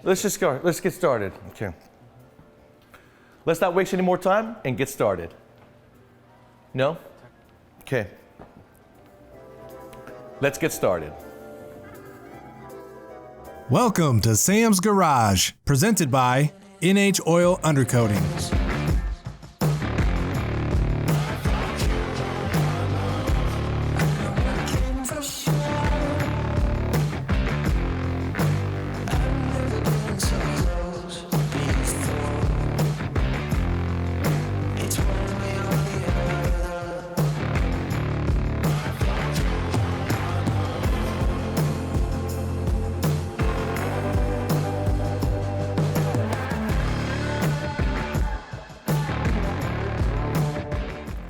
let's get started. Okay. Let's not waste any more time and get started. No? Okay. Let's get started. Welcome to Sam's Garage, presented by NH Oil Undercoatings.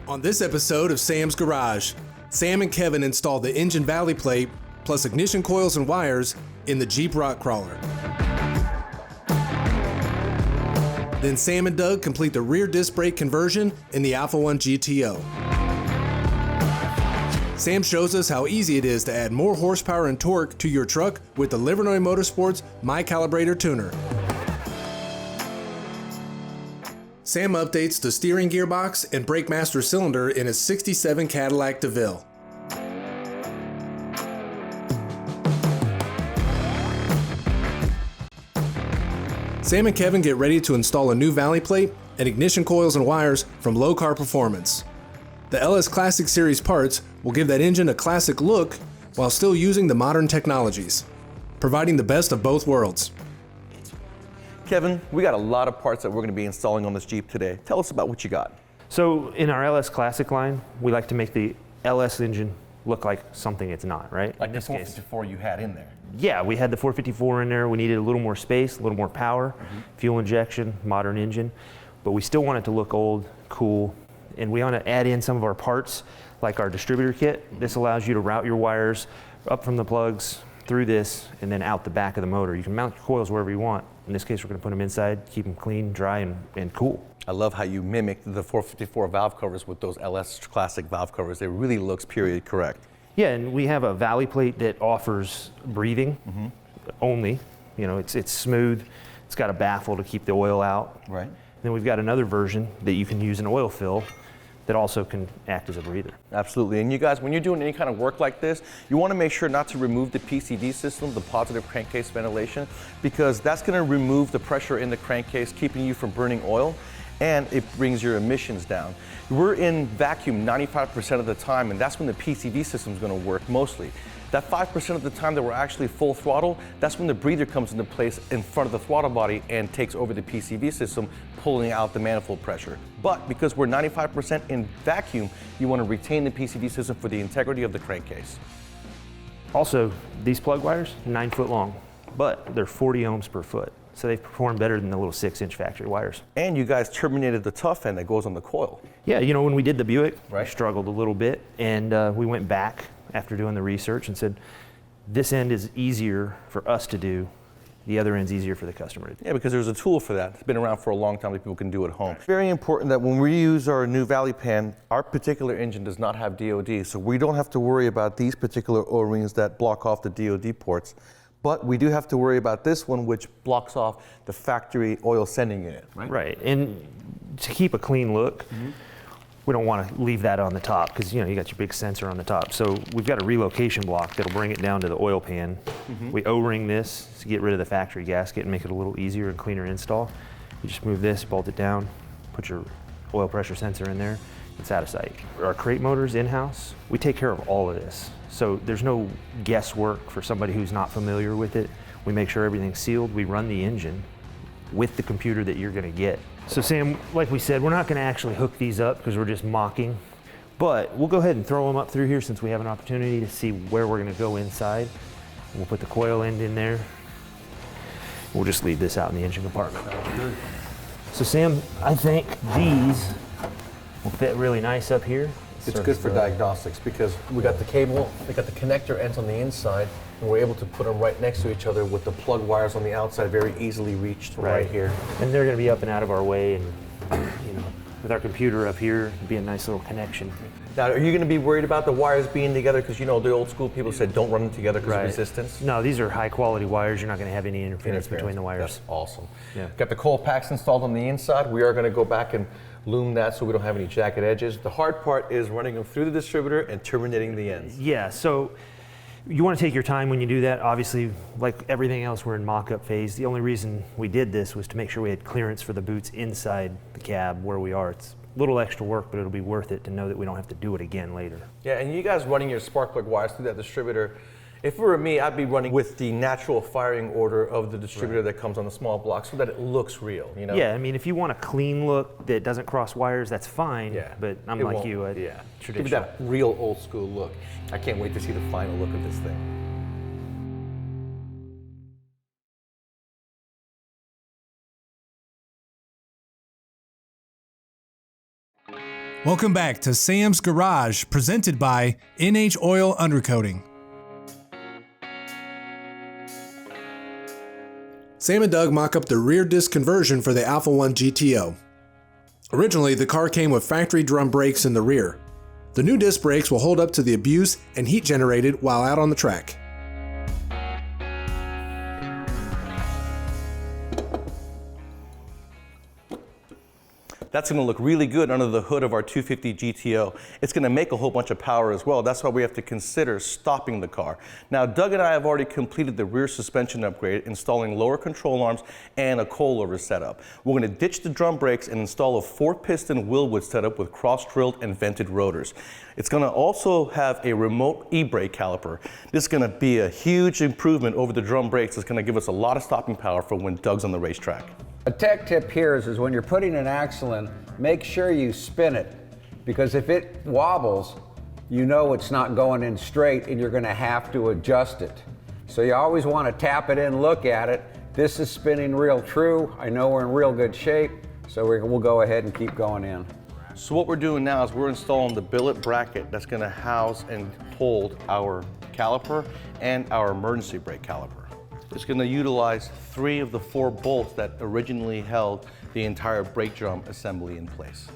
On this episode of Sam's Garage, Sam and Kevin installed the engine valley plate plus ignition coils and wires in the Jeep Rock Crawler. Then Sam and Doug complete the rear disc brake conversion in the Alpha 1 GTO. Sam shows us how easy it is to add more horsepower and torque to your truck with the Livernois Motorsports My Calibrator tuner. Sam updates the steering gearbox and brake master cylinder in his 67 Cadillac DeVille. Sam and Kevin get ready to install a new valley plate and ignition coils and wires from Lokar Performance. The LS Classic Series parts will give that engine a classic look while still using the modern technologies, providing the best of both worlds. Kevin, we got a lot of parts that we're going to be installing on this Jeep today. Tell us about what you got. So in our LS Classic line, we like to make the LS engine look like something it's not, right? Like the 454 you had in there. Yeah, we had the 454 in there. We needed a little more space, a little more power, fuel injection, modern engine, but we still want it to look old, cool, and we want to add in some of our parts, like our distributor kit. This allows you to route your wires up from the plugs, through this, and then out the back of the motor. You can mount your coils wherever you want. In this case, we're going to put them inside, keep them clean, dry, and cool. I love how you mimic the 454 valve covers with those LS Classic valve covers. It really looks period correct. Yeah, and we have a valley plate that offers breathing only. You know, it's smooth. It's got a baffle to keep the oil out. Right. Then we've got another version that you can use an oil fill that also can act as a breather. Absolutely, and you guys, when you're doing any kind of work like this, you want to make sure not to remove the PCV system, the positive crankcase ventilation, because that's going to remove the pressure in the crankcase, keeping you from burning oil, and it brings your emissions down. We're in vacuum 95% of the time, and that's when the PCV system is going to work mostly. That 5% of the time that we're actually full throttle, that's when the breather comes into place in front of the throttle body and takes over the PCV system, pulling out the manifold pressure. But because we're 95% in vacuum, you want to retain the PCV system for the integrity of the crankcase. Also, these plug wires, 9 foot long, but they're 40 ohms per foot. So they perform better than the little 6-inch factory wires. And you guys terminated the tough end that goes on the coil. Yeah, you know, when we did the Buick, right, we struggled a little bit, and we went back after doing the research and said, this end is easier for us to do, the other end's easier for the customer to do. Yeah, because there's a tool for that. It's been around for a long time that people can do at home. It's very important that when we use our new Valley Pan, our particular engine does not have DOD, so we don't have to worry about these particular O-rings that block off the DOD ports. But we do have to worry about this one, which blocks off the factory oil sending unit, right? Right, and to keep a clean look, we don't want to leave that on the top because, you know, you got your big sensor on the top. So we've got a relocation block that'll bring it down to the oil pan. We O-ring this to get rid of the factory gasket and make it a little easier and cleaner install. You just move this, bolt it down, put your oil pressure sensor in there, it's out of sight. Our crate motors in-house, we take care of all of this. So there's no guesswork for somebody who's not familiar with it. We make sure everything's sealed. We run the engine with the computer that you're going to get. So Sam, like we said, we're not going to actually hook these up because we're just mocking, but we'll go ahead and throw them up through here since we have an opportunity to see where we're going to go inside. We'll put the coil end in there. We'll just leave this out in the engine compartment. So Sam, I think these will fit really nice up here. It's good for diagnostics because we got the cable, we got the connector ends on the inside, and we're able to put them right next to each other with the plug wires on the outside very easily reached right here. And they're going to be up and out of our way, and you know, with our computer up here, it'd be a nice little connection. Now, are you going to be worried about the wires being together? Because you know the old school people said don't run them together because of resistance. No, these are high quality wires. You're not going to have any interference between the wires. That's awesome. Yeah. Got the coil packs installed on the inside. We are going to go back and loom that so we don't have any jagged edges. The hard part is running them through the distributor and terminating the ends. Yeah, so you want to take your time when you do that. Obviously, like everything else, we're in mock-up phase. The only reason we did this was to make sure we had clearance for the boots inside the cab where we are. It's a little extra work, but it'll be worth it to know that we don't have to do it again later. Yeah, and you guys running your spark plug wires through that distributor, if it were me, I'd be running with the natural firing order of the distributor that comes on the small block so that it looks real, you know? Yeah, I mean, if you want a clean look that doesn't cross wires, that's fine. Yeah, but I'm like you, traditional. Give it that real old school look. I can't wait to see the final look of this thing. Welcome back to Sam's Garage, presented by NH Oil Undercoating. Sam and Doug mock up the rear disc conversion for the Alpha 1 GTO. Originally, the car came with factory drum brakes in the rear. The new disc brakes will hold up to the abuse and heat generated while out on the track. That's going to look really good under the hood of our 250 GTO. It's going to make a whole bunch of power as well. That's why we have to consider stopping the car. Now, Doug and I have already completed the rear suspension upgrade, installing lower control arms and a coilover setup. We're going to ditch the drum brakes and install a 4-piston Willwood setup with cross-drilled and vented rotors. It's going to also have a remote e-brake caliper. This is going to be a huge improvement over the drum brakes. It's going to give us a lot of stopping power for when Doug's on the racetrack. A tech tip here is when you're putting an axle in, make sure you spin it, because if it wobbles, you know it's not going in straight and you're going to have to adjust it. So you always want to tap it in, look at it. This is spinning real true. I know we're in real good shape, so we'll go ahead and keep going in. So what we're doing now is we're installing the billet bracket that's going to house and hold our caliper and our emergency brake caliper. It's going to utilize 3 of the 4 bolts that originally held the entire brake drum assembly in place.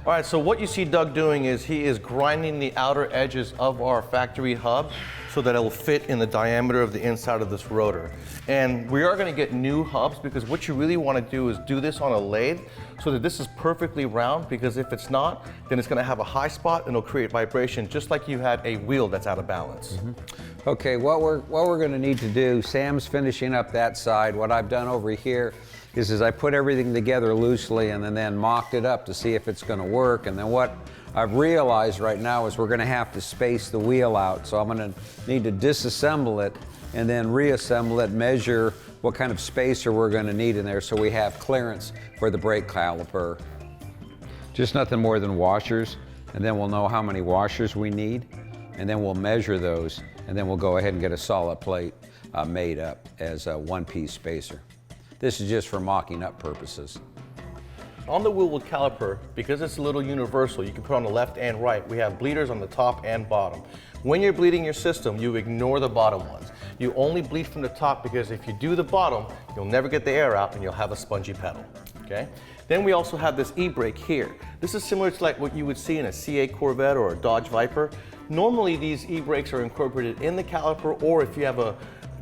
All right, so what you see Doug doing is he is grinding the outer edges of our factory hub so that it will fit in the diameter of the inside of this rotor. And we are going to get new hubs because what you really want to do is do this on a lathe so that this is perfectly round, because if it's not, then it's going to have a high spot and it'll create vibration just like you had a wheel that's out of balance. Mm-hmm. Okay, what we're going to need to do, Sam's finishing up that side. What I've done over here is I put everything together loosely and then mocked it up to see if it's going to work. And then what I've realized right now is we're going to have to space the wheel out. So I'm going to need to disassemble it and then reassemble it, measure what kind of spacer we're going to need in there so we have clearance for the brake caliper. Just nothing more than washers, and then we'll know how many washers we need, and then we'll measure those, and then we'll go ahead and get a solid plate made up as a one-piece spacer. This is just for mocking up purposes. On the Willwood caliper, because it's a little universal, you can put on the left and right. We have bleeders on the top and bottom. When you're bleeding your system, you ignore the bottom ones. You only bleed from the top because if you do the bottom, you'll never get the air out and you'll have a spongy pedal, okay? Then we also have this e-brake here. This is similar to like what you would see in a C8 Corvette or a Dodge Viper. Normally these e-brakes are incorporated in the caliper, or if you have a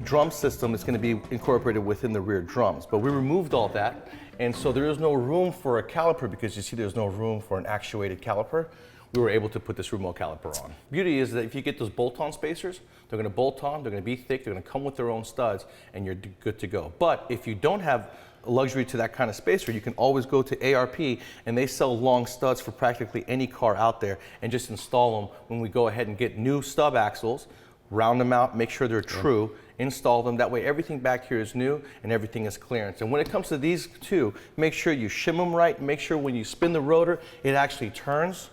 drum system, it's going to be incorporated within the rear drums. But we removed all that, and so there is no room for a caliper because you see there's no room for an actuated caliper. We were able to put this remote caliper on. Beauty is that if you get those bolt-on spacers, they're going to bolt on, they're going to be thick, they're going to come with their own studs, and you're good to go. But if you don't have a luxury to that kind of spacer, you can always go to ARP, and they sell long studs for practically any car out there, and just install them when we go ahead and get new stub axles, round them out, make sure they're true, install them. That way everything back here is new and everything is clearance. And when it comes to these two, make sure you shim them right, make sure when you spin the rotor, it actually turns.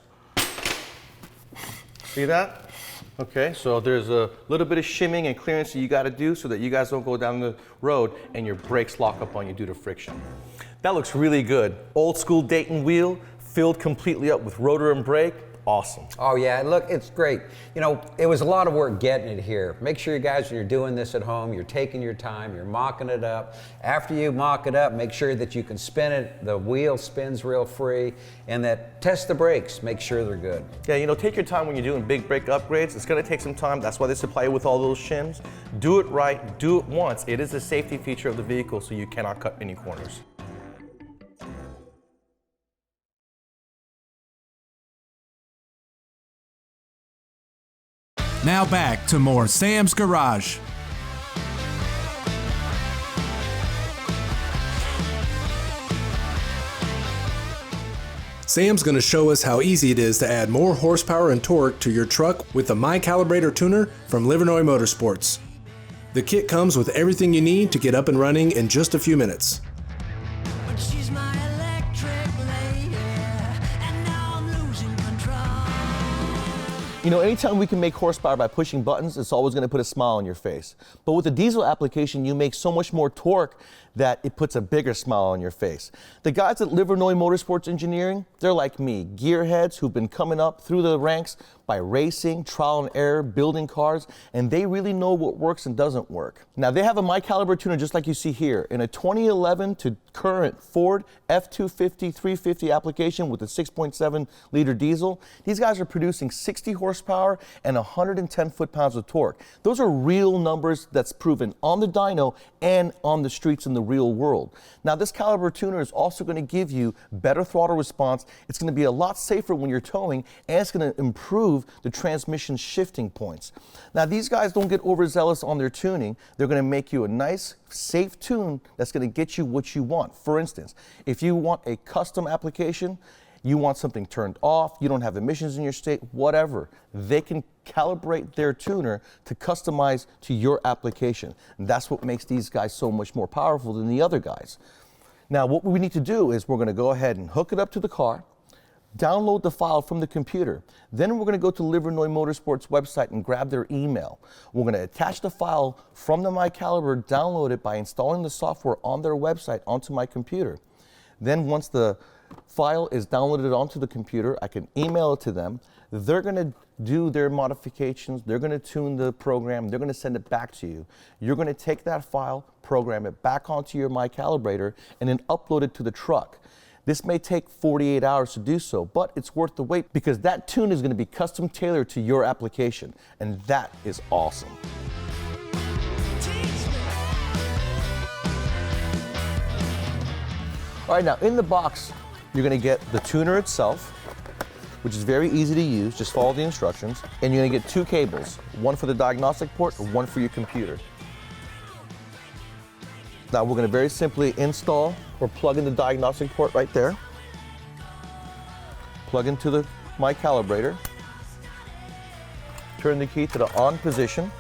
See that? Okay, so there's a little bit of shimming and clearance that you got to do so that you guys don't go down the road and your brakes lock up on you due to friction. That looks really good. Old school Dayton wheel, filled completely up with rotor and brake. awesome. Oh yeah, look, it's great. You know, it was a lot of work getting it here. Make sure you guys, when you're doing this at home, you're taking your time, you're mocking it up. After you mock it up, make sure that you can spin it, the wheel spins real free, and that test the brakes, make sure they're good. Yeah, you know, take your time when you're doing big brake upgrades. It's gonna take some time. That's why they supply you with all those shims. Do it right, do it once. It is a safety feature of the vehicle, so you cannot cut any corners. Now back to more Sam's Garage. Sam's going to show us how easy it is to add more horsepower and torque to your truck with the My Calibrator tuner from Livernois Motorsports. The kit comes with everything you need to get up and running in just a few minutes. You know, anytime we can make horsepower by pushing buttons, it's always going to put a smile on your face. But with the diesel application, you make so much more torque that it puts a bigger smile on your face. The guys at Livernois Motorsports Engineering, they're like me, gearheads who've been coming up through the ranks by racing, trial and error, building cars, and they really know what works and doesn't work. Now, they have a My Caliber tuner just like you see here. In a 2011 to current Ford F-250 350 application with a 6.7 liter diesel, these guys are producing 60 horsepower and 110 foot-pounds of torque. Those are real numbers that's proven on the dyno and on the streets in the real world. Now, this caliber tuner is also going to give you better throttle response. It's going to be a lot safer when you're towing, and it's going to improve the transmission shifting points. Now, these guys don't get overzealous on their tuning. They're going to make you a nice, safe tune that's going to get you what you want. For instance, if you want a custom application, you want something turned off, you don't have emissions in your state, whatever, they can calibrate their tuner to customize to your application. And that's what makes these guys so much more powerful than the other guys. Now, what we need to do is we're going to go ahead and hook it up to the car, download the file from the computer. Then we're going to go to Livernois Motorsports website and grab their email. We're going to attach the file from the My Caliber, download it by installing the software on their website onto my computer. Then once the file is downloaded onto the computer, I can email it to them. They're going to do their modifications. They're going to tune the program. They're going to send it back to you. You're going to take that file, program it back onto your My Calibrator, and then upload it to the truck. This may take 48 hours to do so, but it's worth the wait because that tune is going to be custom tailored to your application, and that is awesome. All right, now in the box, you're going to get the tuner itself, which is very easy to use. Just follow the instructions. And you're going to get two cables, one for the diagnostic port and one for your computer. Now we're going to very simply install or plug in the diagnostic port right there. Plug into the My Calibrator. Turn the key to the on position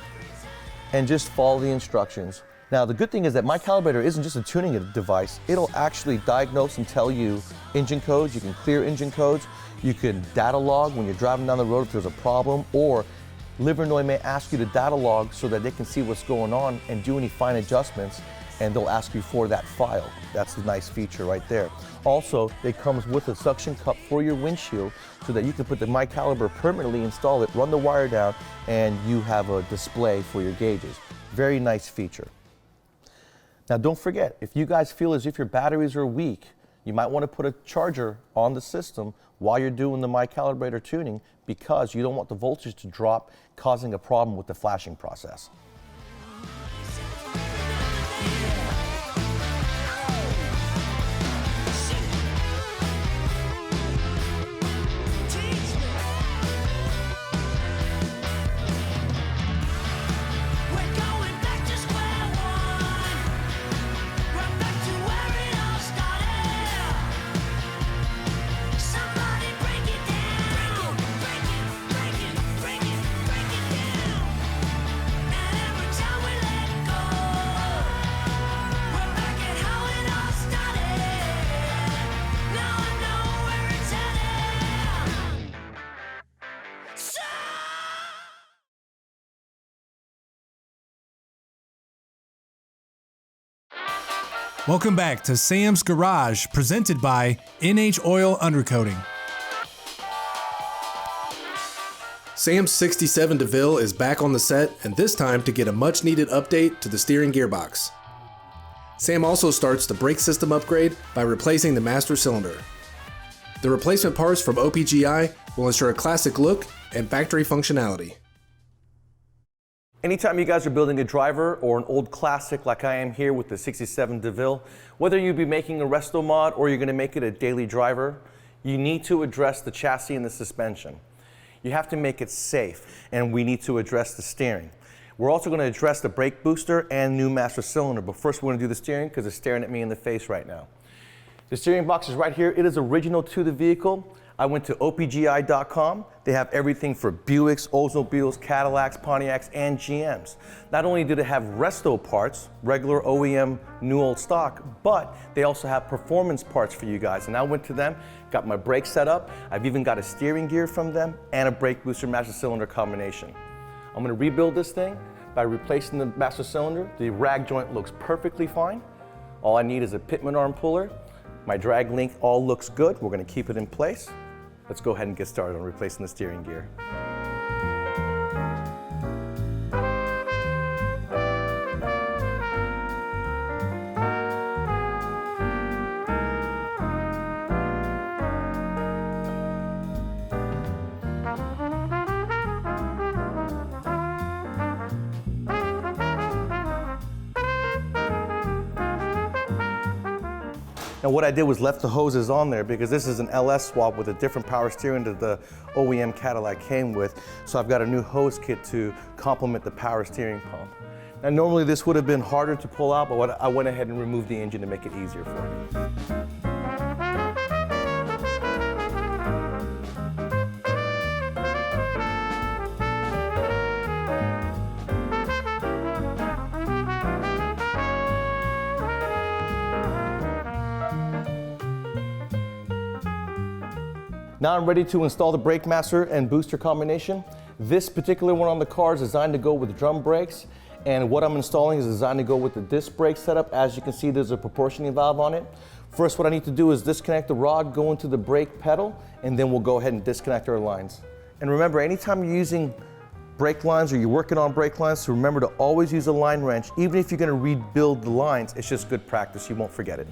and just follow the instructions. Now, the good thing is that My Calibrator isn't just a tuning device. It'll actually diagnose and tell you engine codes. You can clear engine codes. You can data log when you're driving down the road if there's a problem, or Livernois may ask you to data log so that they can see what's going on and do any fine adjustments, and they'll ask you for that file. That's the nice feature right there. Also, it comes with a suction cup for your windshield so that you can put the My Caliber permanently, install it, run the wire down, and you have a display for your gauges. Very nice feature. Now, don't forget, if you guys feel as if your batteries are weak, you might want to put a charger on the system while you're doing the My Calibrator tuning because you don't want the voltage to drop, causing a problem with the flashing process. Welcome back to Sam's Garage, presented by NH Oil Undercoating. Sam's 67 DeVille is back on the set, and this time to get a much needed update to the steering gearbox. Sam also starts the brake system upgrade by replacing the master cylinder. The replacement parts from OPGI will ensure a classic look and factory functionality. Anytime you guys are building a driver or an old classic like I am here with the 67 DeVille, whether you be making a resto mod or you're going to make it a daily driver, you need to address the chassis and the suspension. You have to make it safe, and we need to address the steering. We're also going to address the brake booster and new master cylinder, but first we're going to do the steering because it's staring at me in the face right now. The steering box is right here. It is original to the vehicle. I went to opgi.com. They have everything for Buicks, Oldsmobiles, Cadillacs, Pontiacs, and GMs. Not only do they have resto parts, regular OEM new old stock, but they also have performance parts for you guys. And I went to them, got my brakes set up. I've even got a steering gear from them and a brake booster master cylinder combination. I'm gonna rebuild this thing by replacing the master cylinder. The rag joint looks perfectly fine. All I need is a pitman arm puller. My drag link all looks good. We're gonna keep it in place. Let's go ahead and get started on replacing the steering gear. Now what I did was left the hoses on there because this is an LS swap with a different power steering that the OEM Cadillac came with. So I've got a new hose kit to complement the power steering pump. Now normally this would have been harder to pull out, but I went ahead and removed the engine to make it easier for me. Now I'm ready to install the brake master and booster combination. This particular one on the car is designed to go with drum brakes, and what I'm installing is designed to go with the disc brake setup. As you can see, there's a proportioning valve on it. First, what I need to do is disconnect the rod, go into the brake pedal, and then we'll go ahead and disconnect our lines. And remember, anytime you're using brake lines or you're working on brake lines, so remember to always use a line wrench. Even if you're gonna rebuild the lines, it's just good practice. You won't forget it.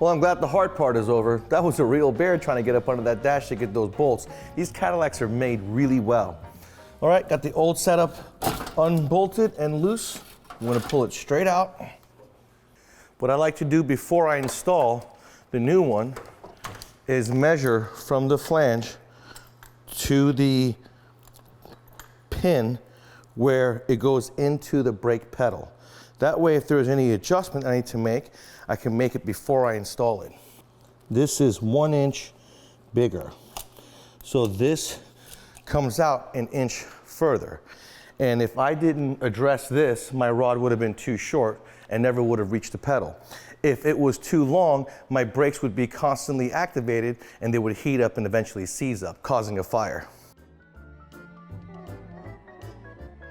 Well, I'm glad the hard part is over. That was a real bear trying to get up under that dash to get those bolts. These Cadillacs are made really well. All right, got the old setup unbolted and loose. I'm gonna pull it straight out. What I like to do before I install the new one is measure from the flange to the pin where it goes into the brake pedal. That way, if there's any adjustment I need to make, I can make it before I install it. This is 1 inch bigger. So this comes out an inch further. And if I didn't address this, my rod would have been too short and never would have reached the pedal. If it was too long, my brakes would be constantly activated and they would heat up and eventually seize up, causing a fire.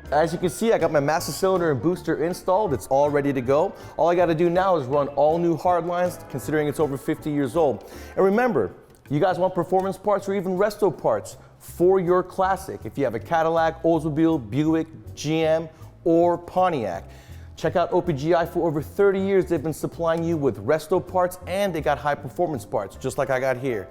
As you can see, I got my master cylinder and booster installed. It's all ready to go. All I got to do now is run all new hard lines, considering it's over 50 years old. And remember, you guys want performance parts or even resto parts for your classic. If you have a Cadillac, Oldsmobile, Buick, GM, or Pontiac, check out OPGI. For over 30 years, they've been supplying you with resto parts, and they got high performance parts, just like I got here.